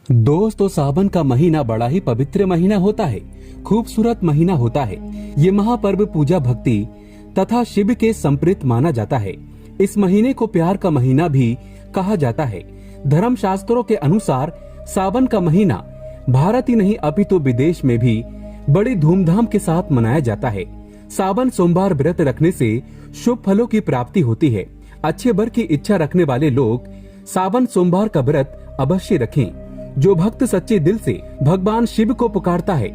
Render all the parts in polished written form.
दोस्तों, सावन का महीना बड़ा ही पवित्र महीना होता है, खूबसूरत महीना होता है। ये महापर्व पूजा भक्ति तथा शिव के संप्रीत माना जाता है। इस महीने को प्यार का महीना भी कहा जाता है। धर्म शास्त्रों के अनुसार सावन का महीना भारत ही नहीं अपितु विदेश में भी बड़ी धूमधाम के साथ मनाया जाता है। सावन सोमवार व्रत रखने से शुभ फलों की प्राप्ति होती है। अच्छे वर की इच्छा रखने वाले लोग सावन सोमवार का व्रत अवश्य रखें। जो भक्त सच्चे दिल से भगवान शिव को पुकारता है,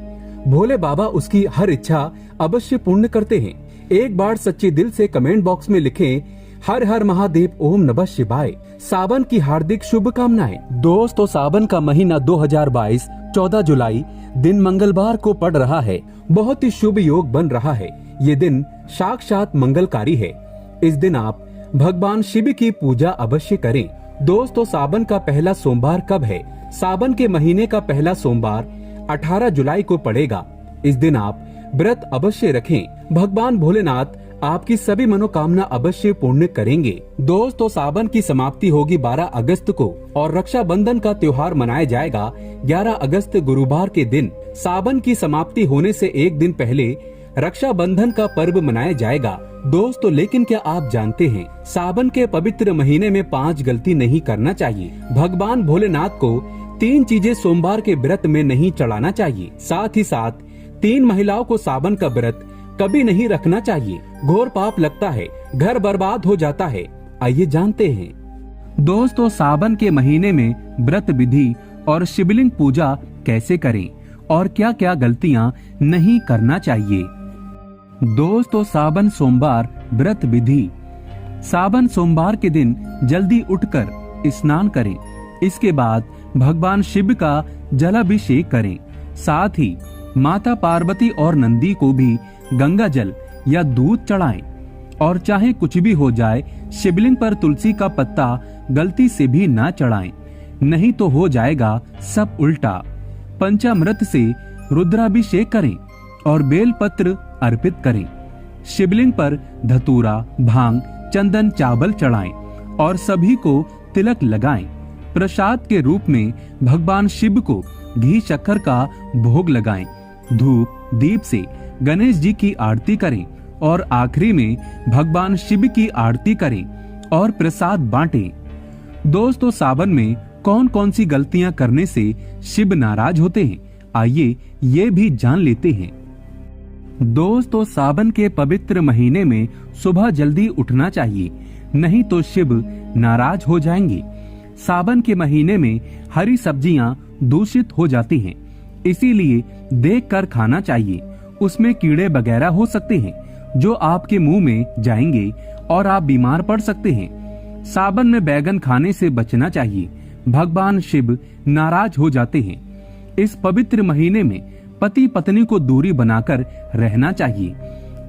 भोले बाबा उसकी हर इच्छा अवश्य पूर्ण करते हैं। एक बार सच्चे दिल से कमेंट बॉक्स में लिखें, हर हर महादेव, ओम नमः शिवाय। सावन की हार्दिक शुभकामनाएं। दोस्तों, सावन का महीना 2022 14 जुलाई दिन मंगलवार को पड़ रहा है। बहुत ही शुभ योग बन रहा है। ये दिन साक्षात मंगलकारी है। इस दिन आप भगवान शिव की पूजा अवश्य करें। दोस्तों, सावन का पहला सोमवार कब है? सावन के महीने का पहला सोमवार 18 जुलाई को पड़ेगा। इस दिन आप व्रत अवश्य रखें। भगवान भोलेनाथ आपकी सभी मनोकामना अवश्य पूर्ण करेंगे। दोस्तों, सावन की समाप्ति होगी 12 अगस्त को और रक्षाबंधन का त्योहार मनाया जाएगा 11 अगस्त गुरुवार के दिन। सावन की समाप्ति होने से एक दिन पहले रक्षाबंधन का पर्व मनाया जाएगा। दोस्तों, लेकिन क्या आप जानते हैं, सावन के पवित्र महीने में 5 गलती नहीं करना चाहिए। भगवान भोलेनाथ को 3 चीजें सोमवार के व्रत में नहीं चढ़ाना चाहिए। साथ ही साथ 3 महिलाओं को सावन का व्रत कभी नहीं रखना चाहिए। घोर पाप लगता है, घर बर्बाद हो जाता है। आइए जानते हैं। दोस्तों, सावन के महीने में व्रत विधि और शिवलिंग पूजा कैसे करें और क्या क्या गलतियां नहीं करना चाहिए। दोस्तों, सावन सोमवार व्रत विधि। सावन सोमवार के दिन जल्दी उठकर स्नान करें। इसके बाद भगवान शिव का जलाभिषेक करें। साथ ही माता पार्वती और नंदी को भी गंगा जल या दूध चढ़ाएं। और चाहे कुछ भी हो जाए, शिवलिंग पर तुलसी का पत्ता गलती से भी ना चढ़ाएं, नहीं तो हो जाएगा सब उल्टा। पंचामृत से रुद्राभिषेक करें और बेलपत्र अर्पित करें। शिवलिंग पर धतूरा, भांग, चंदन, चावल चढ़ाएं और सभी को तिलक लगाएं। प्रसाद के रूप में भगवान शिव को घी शक्कर का भोग लगाएं। धूप दीप से गणेश जी की आरती करें और आखिरी में भगवान शिव की आरती करें और प्रसाद बांटें। दोस्तों, सावन में कौन कौन सी गलतियां करने से शिव नाराज होते हैं, आइए ये भी जान लेते हैं। दोस्तों, सावन के पवित्र महीने में सुबह जल्दी उठना चाहिए, नहीं तो शिव नाराज हो जाएंगे। सावन के महीने में हरी सब्जियां दूषित हो जाती हैं, इसीलिए देखकर खाना चाहिए। उसमें कीड़े वगैरह हो सकते हैं जो आपके मुंह में जाएंगे और आप बीमार पड़ सकते हैं। सावन में बैगन खाने से बचना चाहिए, भगवान शिव नाराज हो जाते हैं। इस पवित्र महीने में पति पत्नी को दूरी बनाकर रहना चाहिए।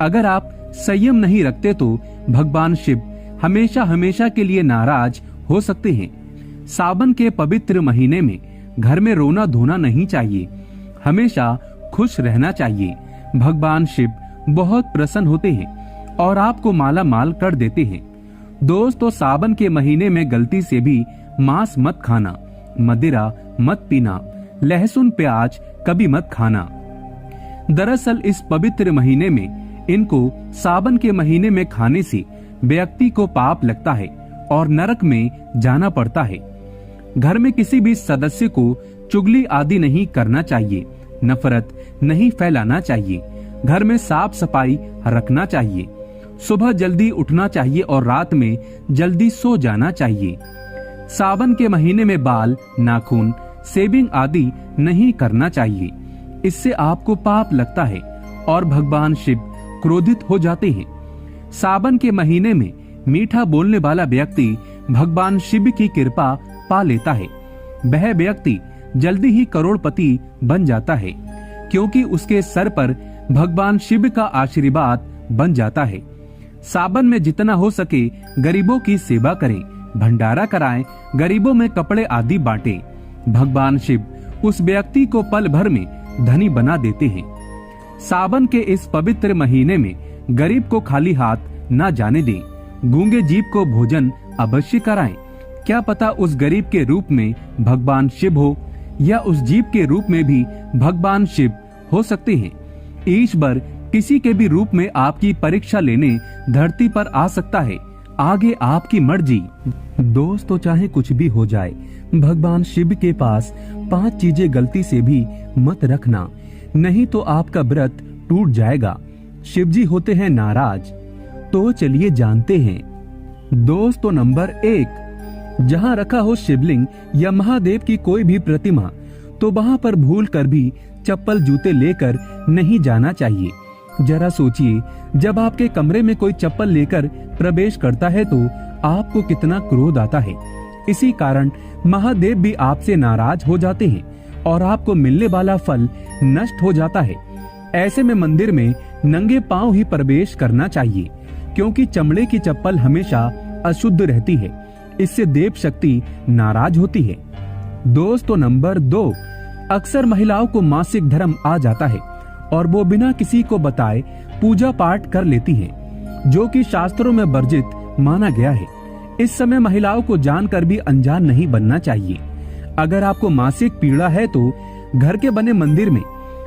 अगर आप संयम नहीं रखते तो भगवान शिव हमेशा हमेशा के लिए नाराज हो सकते हैं। सावन के पवित्र महीने में घर में रोना धोना नहीं चाहिए, हमेशा खुश रहना चाहिए। भगवान शिव बहुत प्रसन्न होते हैं और आपको माला माल कर देते हैं। दोस्तों, सावन के महीने में गलती से भी मांस मत खाना, मदिरा मत पीना, लहसुन प्याज कभी मत खाना। दरअसल इस पवित्र महीने में इनको सावन के महीने में खाने से व्यक्ति को पाप लगता है और नरक में जाना पड़ता है। घर में किसी भी सदस्य को चुगली आदि नहीं करना चाहिए, नफरत नहीं फैलाना चाहिए। घर में साफ सफाई रखना चाहिए। सुबह जल्दी उठना चाहिए और रात में जल्दी सो जाना चाहिए। सावन के महीने में बाल, नाखून, शेविंग आदि नहीं करना चाहिए, इससे आपको पाप लगता है और भगवान शिव क्रोधित हो जाते हैं। सावन के महीने में मीठा बोलने वाला व्यक्ति भगवान शिव की कृपा पा लेता है। वह व्यक्ति जल्दी ही करोड़पति बन जाता है, क्योंकि उसके सर पर भगवान शिव का आशीर्वाद बन जाता है। सावन में जितना हो सके गरीबों की सेवा करें, भंडारा कराएं, गरीबों में कपड़े आदि बांटें। भगवान शिव उस व्यक्ति को पल भर में धनी बना देते हैं। सावन के इस पवित्र महीने में गरीब को खाली हाथ न जाने दें। गूंगे जीव को भोजन अवश्य कराएं। क्या पता उस गरीब के रूप में भगवान शिव हो या उस जीव के रूप में भी भगवान शिव हो सकते हैं। ईश्वर किसी के भी रूप में आपकी परीक्षा लेने धरती पर आ सकता है, आगे आपकी मर्जी। दोस्तों, चाहे कुछ भी हो जाए, भगवान शिव के पास 5 चीजें गलती से भी मत रखना, नहीं तो आपका व्रत टूट जाएगा। शिव जी होते हैं नाराज। तो चलिए जानते हैं। दोस्तों, नंबर 1, जहाँ रखा हो शिवलिंग या महादेव की कोई भी प्रतिमा, तो वहाँ पर भूल कर भी चप्पल जूते लेकर नहीं जाना चाहिए। जरा सोचिए, जब आपके कमरे में कोई चप्पल लेकर प्रवेश करता है तो आपको कितना क्रोध आता है। इसी कारण महादेव भी आपसे नाराज हो जाते हैं और आपको मिलने वाला फल नष्ट हो जाता है। ऐसे में मंदिर में नंगे पांव ही प्रवेश करना चाहिए, क्योंकि चमड़े की चप्पल हमेशा अशुद्ध रहती है। इससे देव शक्ति नाराज होती है। दोस्तों, नंबर 2, अक्सर महिलाओं को मासिक धर्म आ जाता है और वो बिना किसी को बताए पूजा पाठ कर लेती हैं, जो कि शास्त्रों में वर्जित माना गया है। इस समय महिलाओं को जानकर भी अनजान नहीं बनना चाहिए। अगर आपको मासिक पीड़ा है तो घर के बने मंदिर में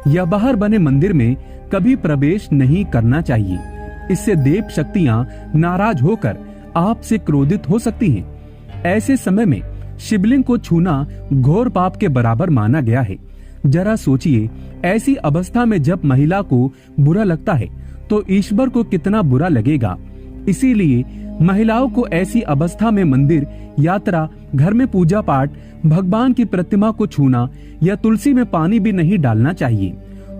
या बाहर बने मंदिर में कभी प्रवेश नहीं करना चाहिए। इससे देव शक्तियां नाराज होकर आपसे क्रोधित हो सकती हैं। ऐसे समय में शिवलिंग को छूना घोर पाप के बराबर माना गया है। जरा सोचिए, ऐसी अवस्था में जब महिला को बुरा लगता है तो ईश्वर को कितना बुरा लगेगा। इसीलिए महिलाओं को ऐसी अवस्था में मंदिर, यात्रा, घर में पूजा पाठ, भगवान की प्रतिमा को छूना या तुलसी में पानी भी नहीं डालना चाहिए।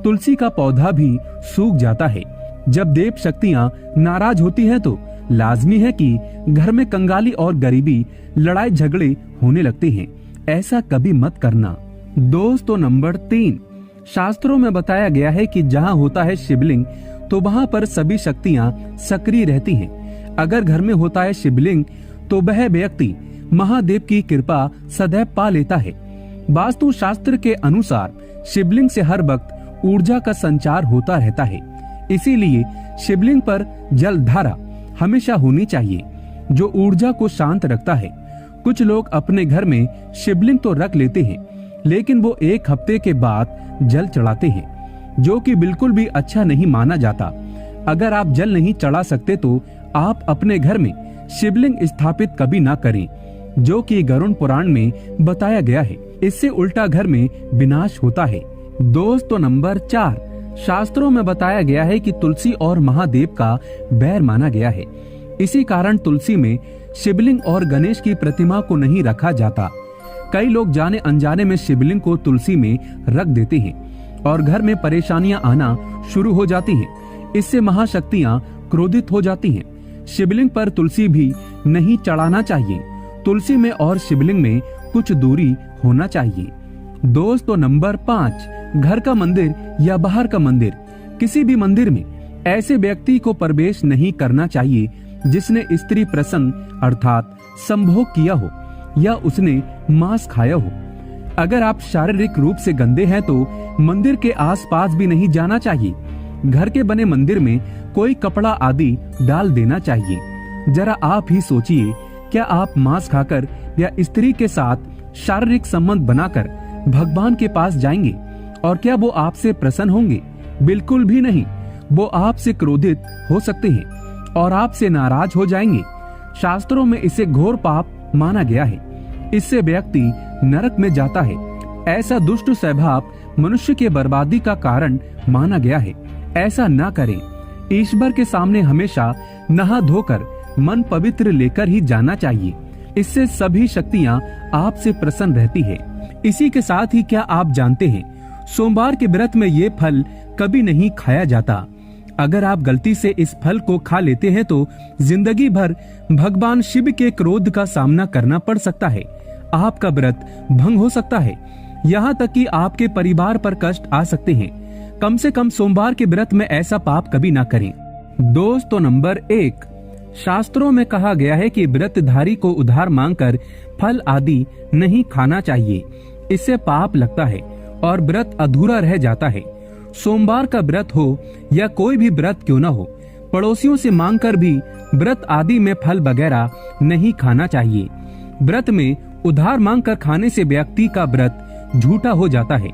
तुलसी का पौधा भी सूख जाता है। जब देव शक्तियां नाराज होती हैं तो लाजमी है कि घर में कंगाली और गरीबी, लड़ाई झगड़े होने लगते हैं। ऐसा कभी मत करना। दोस्तों, नंबर 3, शास्त्रों में बताया गया है कि जहाँ होता है शिवलिंग तो वहाँ पर सभी शक्तियाँ सक्रिय रहती हैं। अगर घर में होता है शिवलिंग तो वह व्यक्ति महादेव की कृपा सदैव पा लेता है। वास्तु शास्त्र के अनुसार शिवलिंग से हर वक्त ऊर्जा का संचार होता रहता है। इसीलिए शिवलिंग पर जल धारा हमेशा होनी चाहिए, जो ऊर्जा को शांत रखता है। कुछ लोग अपने घर में शिवलिंग तो रख लेते हैं, लेकिन वो 1 हफ्ते के बाद जल चढ़ाते हैं, जो कि बिल्कुल भी अच्छा नहीं माना जाता। अगर आप जल नहीं चढ़ा सकते तो आप अपने घर में शिवलिंग स्थापित कभी ना करें, जो कि गरुड़ पुराण में बताया गया है। इससे उल्टा घर में विनाश होता है। दोस्तों, नंबर 4, शास्त्रों में बताया गया है कि तुलसी और महादेव का बैर माना गया है। इसी कारण तुलसी में शिवलिंग और गणेश की प्रतिमा को नहीं रखा जाता। कई लोग जाने अनजाने में शिवलिंग को तुलसी में रख देते हैं और घर में परेशानियां आना शुरू हो जाती हैं। इससे महाशक्तियां क्रोधित हो जाती हैं। शिवलिंग पर तुलसी भी नहीं चढ़ाना चाहिए। तुलसी में और शिवलिंग में कुछ दूरी होना चाहिए। दोस्तों, नंबर 5, घर का मंदिर या बाहर का मंदिर, किसी भी मंदिर में ऐसे व्यक्ति को प्रवेश नहीं करना चाहिए जिसने स्त्री प्रसंग अर्थात संभोग किया हो या उसने मांस खाया हो। अगर आप शारीरिक रूप से गंदे हैं तो मंदिर के आसपास भी नहीं जाना चाहिए। घर के बने मंदिर में कोई कपड़ा आदि डाल देना चाहिए। जरा आप ही सोचिए, क्या आप मांस खाकर या स्त्री के साथ शारीरिक संबंध बनाकर भगवान के पास जाएंगे और क्या वो आपसे प्रसन्न होंगे? बिल्कुल भी नहीं। वो आपसे क्रोधित हो सकते हैं और आपसे नाराज हो जाएंगे। शास्त्रों में इसे घोर पाप माना गया है। इससे व्यक्ति नरक में जाता है। ऐसा दुष्ट स्वभाव मनुष्य के बर्बादी का कारण माना गया है। ऐसा न करें। ईश्वर के सामने हमेशा नहा धोकर मन पवित्र लेकर ही जाना चाहिए। इससे सभी शक्तियाँ आपसे प्रसन्न रहती है। इसी के साथ ही क्या आप जानते हैं, सोमवार के व्रत में ये फल कभी नहीं खाया जाता। अगर आप गलती से इस फल को खा लेते हैं तो जिंदगी भर भगवान शिव के क्रोध का सामना करना पड़ सकता है। आपका व्रत भंग हो सकता है, यहाँ तक कि आपके परिवार पर कष्ट आ सकते हैं। कम से कम सोमवार के व्रत में ऐसा पाप कभी ना करें। दोस्तों, नंबर 1, शास्त्रों में कहा गया है कि व्रतधारी को उधार मांगकर फल आदि नहीं खाना चाहिए। इससे पाप लगता है और व्रत अधूरा रह जाता है। सोमवार का व्रत हो या कोई भी व्रत क्यों न हो, पड़ोसियों से मांगकर भी व्रत आदि में फल वगैरह नहीं खाना चाहिए। व्रत में उधार मांगकर खाने से व्यक्ति का व्रत झूठा हो जाता है।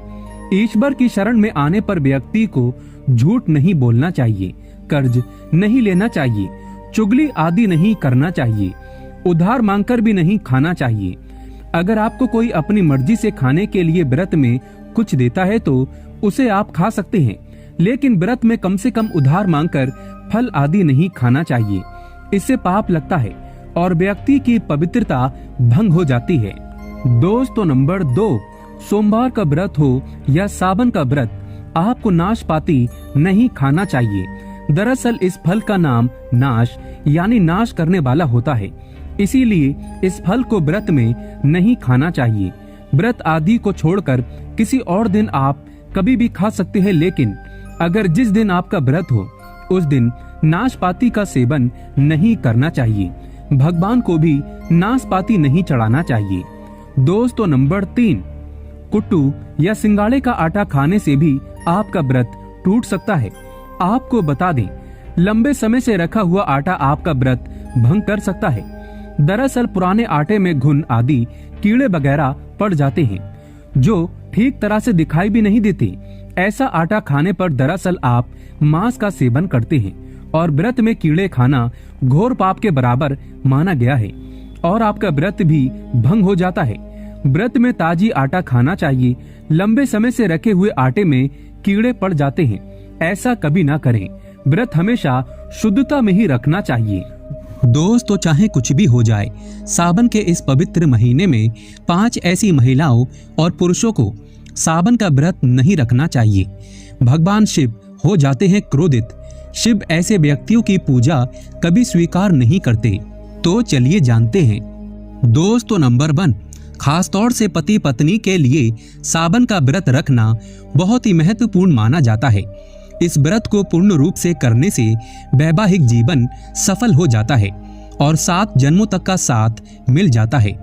ईश्वर की शरण में आने पर व्यक्ति को झूठ नहीं बोलना चाहिए, कर्ज नहीं लेना चाहिए, चुगली आदि नहीं करना चाहिए, उधार मांगकर भी नहीं खाना चाहिए। अगर आपको कोई अपनी मर्जी से खाने के लिए व्रत में कुछ देता है तो उसे आप खा सकते हैं, लेकिन व्रत में कम से कम उधार मांगकर फल आदि नहीं खाना चाहिए। इससे पाप लगता है और व्यक्ति की पवित्रता भंग हो जाती है। दोस्तों नंबर 2, सोमवार का व्रत हो या सावन का व्रत, आपको नाशपाती नहीं खाना चाहिए। दरअसल इस फल का नाम नाश यानी नाश करने वाला होता है, इसीलिए इस फल को व्रत में नहीं खाना चाहिए। व्रत आदि को छोड़कर किसी और दिन आप कभी भी खा सकते हैं, लेकिन अगर जिस दिन आपका व्रत हो उस दिन नाशपाती का सेवन नहीं करना चाहिए। भगवान को भी नाशपाती नहीं चढ़ाना चाहिए। दोस्तों नंबर 3, कुट्टू या सिंगाड़े का आटा खाने से भी आपका व्रत टूट सकता है। आपको बता दें, लंबे समय से रखा हुआ आटा आपका व्रत भंग कर सकता है। दरअसल पुराने आटे में घुन आदि कीड़े वगैरह पड़ जाते हैं जो ठीक तरह से दिखाई भी नहीं देते। ऐसा आटा खाने पर दरअसल आप मांस का सेवन करते हैं और व्रत में कीड़े खाना घोर पाप के बराबर माना गया है और आपका व्रत भी भंग हो जाता है। व्रत में ताजी आटा खाना चाहिए। लंबे समय से रखे हुए आटे में कीड़े पड़ जाते हैं, ऐसा कभी ना करें। व्रत हमेशा शुद्धता में ही रखना चाहिए। दोस्तों चाहे कुछ भी हो जाए, सावन के इस पवित्र महीने में 5 ऐसी महिलाओं और पुरुषों को सावन का व्रत नहीं रखना चाहिए। भगवान शिव हो जाते हैं क्रोधित। शिव ऐसे व्यक्तियों की पूजा कभी स्वीकार नहीं करते। तो चलिए जानते हैं। दोस्तों नंबर 1, खासतौर से पति पत्नी के लिए सावन का व्रत रखना बहुत ही महत्वपूर्ण माना जाता है। इस व्रत को पूर्ण रूप से करने से वैवाहिक जीवन सफल हो जाता है और 7 जन्मों तक का साथ मिल जाता है।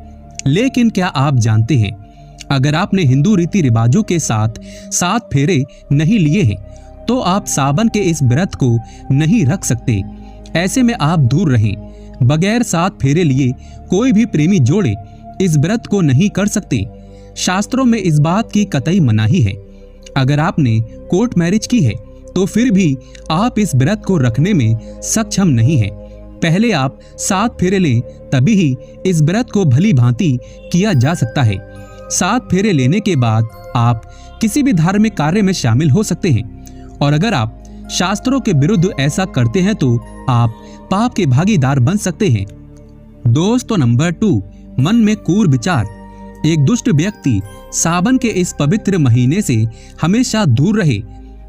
लेकिन क्या आप जानते हैं, अगर आपने हिंदू रीति रिवाजों के साथ 7 फेरे नहीं लिए हैं तो आप सावन के इस व्रत को नहीं रख सकते। ऐसे में आप दूर रहें। बगैर 7 फेरे लिए कोई भी प्रेमी जोड़े इस व्रत को नहीं कर सकते। शास्त्रों में इस बात की कतई मनाही है। अगर आपने कोर्ट मैरिज की है तो फिर भी आप इस व्रत को रखने में सक्षम नहीं हैं। पहले आप 7 फेरे लें, तभी ही इस व्रत को भली भांति किया जा सकता है। 7 फेरे लेने के बाद आप किसी भी धार्मिक कार्य में शामिल हो सकते हैं और अगर आप शास्त्रों के विरुद्ध ऐसा करते हैं तो आप पाप के भागीदार बन सकते हैं। दोस्तों नंबर 2, मन में क्रूर विचार। एक दुष्ट व्यक्ति सावन के इस पवित्र महीने से हमेशा दूर रहे।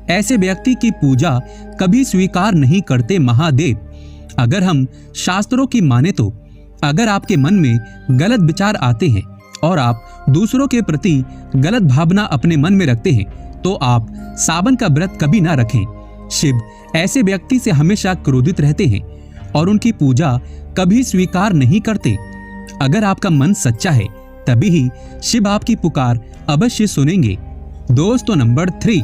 ऐसे व्यक्ति की पूजा कभी स्वीकार नहीं करते महादेव। अगर हम शास्त्रों की माने तो अगर आपके मन में गलत विचार आते हैं और आप दूसरों के प्रति गलत भावना अपने मन में रखते हैं तो आप सावन का व्रत कभी ना रखें। शिव ऐसे व्यक्ति से हमेशा क्रोधित रहते हैं और उनकी पूजा कभी स्वीकार नहीं करते। अगर आपका मन सच्चा है तभी ही शिव आपकी पुकार अवश्य सुनेंगे। दोस्तों नंबर 3,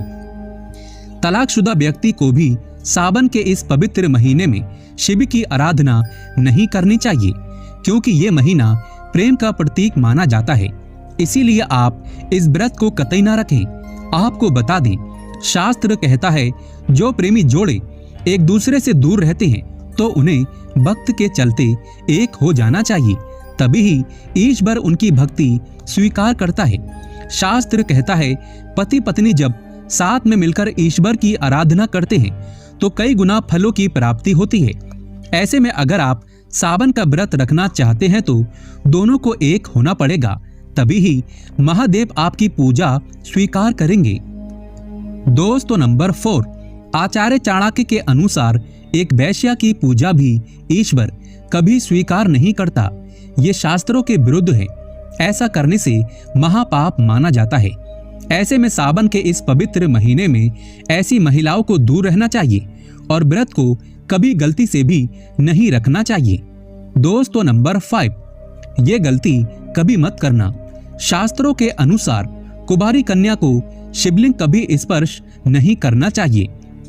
तलाकशुदा व्यक्ति को भी सावन के इस पवित्र महीने में शिव की आराधना नहीं करनी चाहिए, क्योंकि ये महीना प्रेम का प्रतीक माना जाता है। इसीलिए आप इस व्रत को कतई ना रखें। आपको बता दें, शास्त्र कहता है जो प्रेमी जोड़े एक दूसरे से दूर रहते हैं तो उन्हें भक्त के चलते एक हो जाना चाहिए, तभी ही ईश्वर उनकी भक्ति स्वीकार करता है। शास्त्र कहता है पति पत्नी जब साथ में मिलकर ईश्वर की आराधना करते हैं तो कई गुना फलों की प्राप्ति होती है। ऐसे में अगर आप सावन का व्रत रखना चाहते हैं तो दोनों को एक होना पड़ेगा, तभी ही महादेव आपकी पूजा स्वीकार करेंगे। दोस्तों नंबर 4, आचार्य चाणक्य के अनुसार एक वैश्या की पूजा भी ईश्वर कभी स्वीकार नहीं करता। ये शास्त्रों के विरुद्ध है। ऐसा करने से महापाप माना जाता है। ऐसे में सावन के इस पवित्र महीने में ऐसी महिलाओं को दूर रहना चाहिए और व्रत को कभी गलती से भी नहीं रखना चाहिए। दोस्तों नंबर 5, ये गलती कभी मत करना। शास्त्रों के अनुसार कुंवारी कन्या को शिवलिंग कभी स्पर्श नहीं करना चाहिए,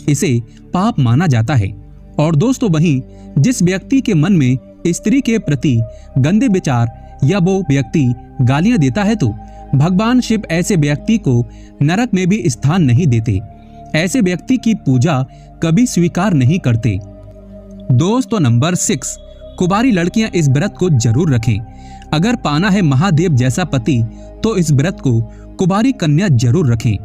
इसे पाप माना जाता है। और दोस्तों वहीं जिस व्यक्ति के मन में स्त्री के प्रति गंदे विचार या वो व्यक्ति गालियां देता है तो भगवान शिव ऐसे व्यक्ति को नरक में भी स्थान नहीं देते। ऐसे व्यक्ति की पूजा कभी स्वीकार नहीं करते। दोस्तों नंबर 6, कुंवारी लड़कियां इस व्रत को जरूर रखें। अगर पाना है महादेव जैसा पति तो इस व्रत को कुंवारी कन्या जरूर रखें।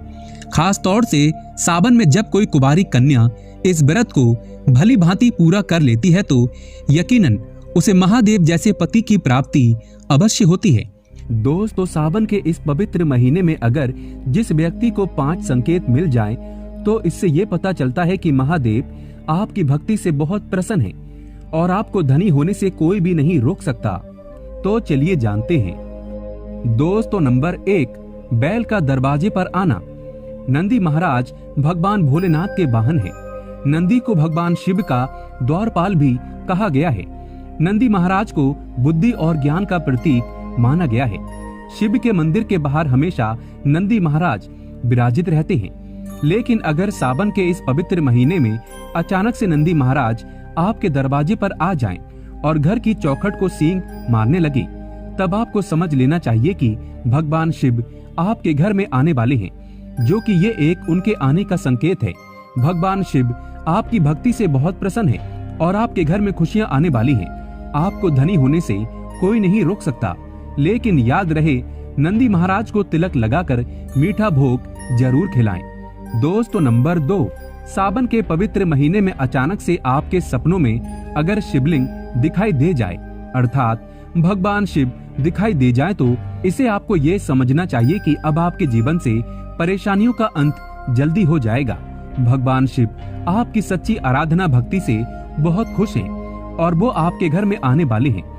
खास तौर से सावन में जब कोई कुंवारी कन्या इस व्रत को भली भांति पूरा कर लेती है तो यकीनन उसे महादेव जैसे पति की प्राप्ति अवश्य होती है। दोस्तों सावन के इस पवित्र महीने में अगर जिस व्यक्ति को 5 संकेत मिल जाएं, तो इससे ये पता चलता है कि महादेव आपकी भक्ति से बहुत प्रसन्न है और आपको धनी होने से कोई भी नहीं रोक सकता। तो चलिए जानते हैं। दोस्तों नंबर 1, बैल का दरवाजे पर आना। नंदी महाराज भगवान भोलेनाथ के वाहन है। नंदी को भगवान शिव का द्वारपाल भी कहा गया है। नंदी महाराज को बुद्धि और ज्ञान का प्रतीक माना गया है। शिव के मंदिर के बाहर हमेशा नंदी महाराज विराजित रहते हैं। लेकिन अगर सावन के इस पवित्र महीने में अचानक से नंदी महाराज आपके दरवाजे पर आ जाएं और घर की चौखट को सींग मारने लगे, तब आपको समझ लेना चाहिए कि भगवान शिव आपके घर में आने वाले हैं, जो कि ये एक उनके आने का संकेत है। भगवान शिव आपकी भक्ति से बहुत प्रसन्न है और आपके घर में खुशियां आने वाली हैं। आपको धनी होने से कोई नहीं रोक सकता। लेकिन याद रहे, नंदी महाराज को तिलक लगाकर मीठा भोग जरूर खिलाएं। दोस्तों नंबर 2, सावन के पवित्र महीने में अचानक से आपके सपनों में अगर शिवलिंग दिखाई दे जाए, अर्थात भगवान शिव दिखाई दे जाए, तो इसे आपको ये समझना चाहिए कि अब आपके जीवन से परेशानियों का अंत जल्दी हो जाएगा। भगवान शिव आपकी सच्ची आराधना भक्ति से बहुत खुश हैं और वो आपके घर में आने वाले हैं।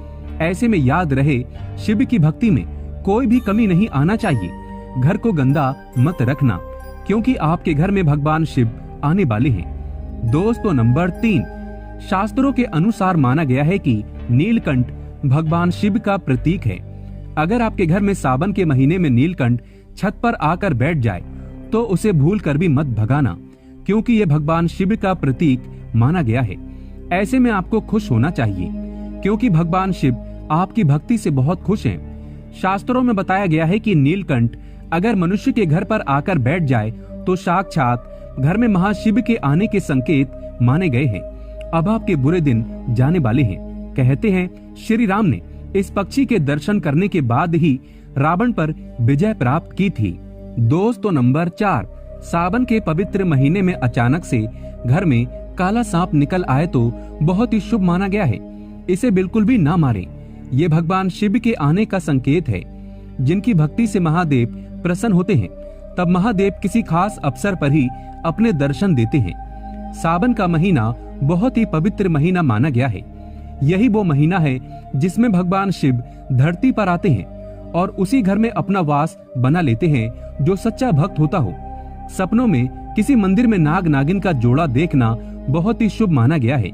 ऐसे में याद रहे, शिव की भक्ति में कोई भी कमी नहीं आना चाहिए। घर को गंदा मत रखना, क्योंकि आपके घर में भगवान शिव आने वाले हैं। दोस्तों नंबर 3, शास्त्रों के अनुसार माना गया है कि नीलकंठ भगवान शिव का प्रतीक है। अगर आपके घर में सावन के महीने में नीलकंठ छत पर आकर बैठ जाए तो उसे भूल कर भी मत भगाना, क्योंकि ये भगवान शिव का प्रतीक माना गया है। ऐसे में आपको खुश होना चाहिए, क्योंकि भगवान शिव आपकी भक्ति से बहुत खुश हैं। शास्त्रों में बताया गया है कि नीलकंठ अगर मनुष्य के घर पर आकर बैठ जाए तो साक्षात घर में महाशिव के आने के संकेत माने गए हैं। अब आपके बुरे दिन जाने वाले हैं। कहते हैं श्री राम ने इस पक्षी के दर्शन करने के बाद ही रावण पर विजय प्राप्त की थी। दोस्तों नंबर 4, सावन के पवित्र महीने में अचानक से घर में काला सांप निकल आए तो बहुत ही शुभ माना गया है। इसे बिल्कुल भी ना मारें। ये भगवान शिव के आने का संकेत है। जिनकी भक्ति से महादेव प्रसन्न होते हैं, तब महादेव किसी खास अवसर पर ही अपने दर्शन देते हैं। सावन का महीना बहुत ही पवित्र महीना माना गया है। यही वो महीना है जिसमें भगवान शिव धरती पर आते हैं और उसी घर में अपना वास बना लेते हैं जो सच्चा भक्त होता हो। सपनों में किसी मंदिर में नाग नागिन का जोड़ा देखना बहुत ही शुभ माना गया है।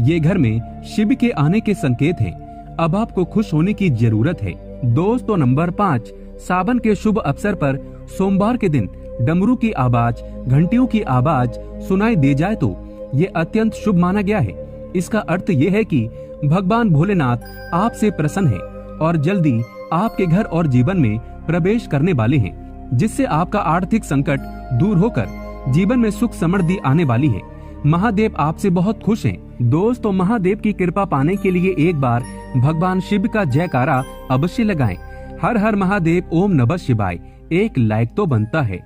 ये घर में शिव के आने के संकेत हैं। अब आपको खुश होने की जरूरत है। दोस्तों नंबर 5, सावन के शुभ अवसर पर सोमवार के दिन डमरू की आवाज, घंटियों की आवाज सुनाई दे जाए तो ये अत्यंत शुभ माना गया है। इसका अर्थ ये है कि भगवान भोलेनाथ आपसे प्रसन्न है और जल्दी आपके घर और जीवन में प्रवेश करने वाले हैं, जिससे आपका आर्थिक संकट दूर होकर जीवन में सुख समृद्धि आने वाली है। महादेव आपसे बहुत खुश हैं। दोस्तों महादेव की कृपा पाने के लिए एक बार भगवान शिव का जयकारा अवश्य लगाएं। हर हर महादेव, ओम नमः शिवाय। एक लाइक तो बनता है।